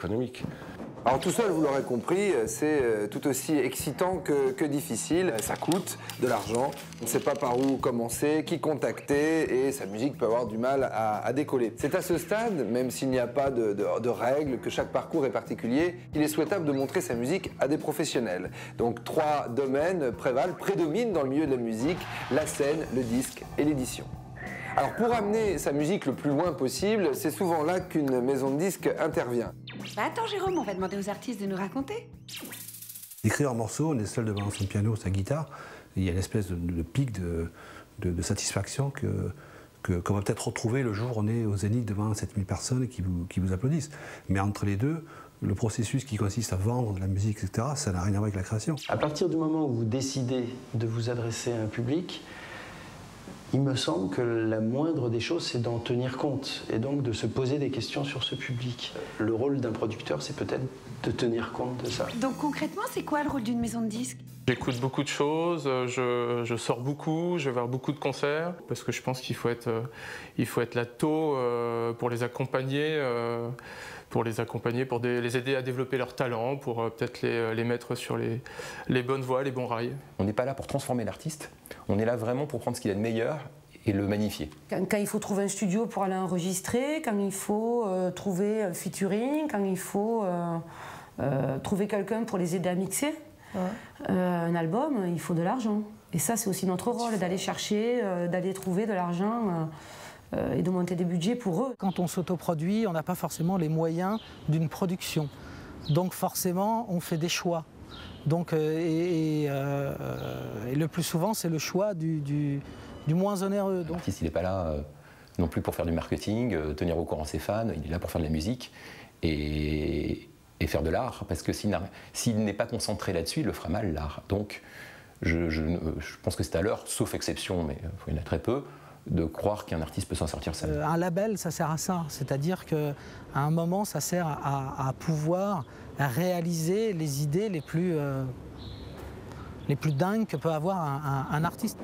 économique. Alors tout seul, vous l'aurez compris, c'est tout aussi excitant que difficile. Ça coûte de l'argent, on ne sait pas par où commencer, qui contacter, et sa musique peut avoir du mal à décoller. C'est à ce stade, même s'il n'y a pas de règles, que chaque parcours est particulier, qu'il est souhaitable de montrer sa musique à des professionnels. Donc 3 domaines prédominent dans le milieu de la musique: la scène, le disque et l'édition. Alors pour amener sa musique le plus loin possible, c'est souvent là qu'une maison de disques intervient. Bah attends Jérôme, on va demander aux artistes de nous raconter. Écrire un morceau, on est seul devant son piano, sa guitare, il y a une espèce de pic de satisfaction qu'on va peut-être retrouver le jour où on est au Zénith devant 7000 personnes qui vous applaudissent. Mais entre les deux, le processus qui consiste à vendre de la musique, etc., ça n'a rien à voir avec la création. À partir du moment où vous décidez de vous adresser à un public, il me semble que la moindre des choses, c'est d'en tenir compte et donc de se poser des questions sur ce public. Le rôle d'un producteur, c'est peut-être de tenir compte de ça. Donc concrètement, c'est quoi le rôle d'une maison de disques? J'écoute beaucoup de choses, je sors beaucoup, je vais voir beaucoup de concerts, parce que je pense qu'il faut être là tôt pour les accompagner, pour les aider à développer leur talent, pour peut-être les mettre sur les bonnes voies, les bons rails. On n'est pas là pour transformer l'artiste, on est là vraiment pour prendre ce qu'il a de meilleur et le magnifier. Quand il faut trouver un studio pour aller enregistrer, quand il faut trouver un featuring, quand il faut trouver quelqu'un pour les aider à mixer, un album, il faut de l'argent. Et ça, c'est aussi notre rôle, d'aller chercher, d'aller trouver de l'argent et de monter des budgets pour eux. Quand on s'autoproduit, on n'a pas forcément les moyens d'une production. Donc forcément, on fait des choix. Donc, et le plus souvent, c'est le choix du moins onéreux. L'artiste, il n'est pas là non plus pour faire du marketing, tenir au courant ses fans, il est là pour faire de la musique et faire de l'art, parce que s'il n'est pas concentré là-dessus, il le fera mal, l'art. Donc je pense que c'est à l'heure, sauf exception, mais il y en a très peu, de croire qu'un artiste peut s'en sortir seul. Un label, ça sert à ça, c'est-à-dire qu'à un moment, ça sert à pouvoir réaliser les idées les plus dingues que peut avoir un artiste.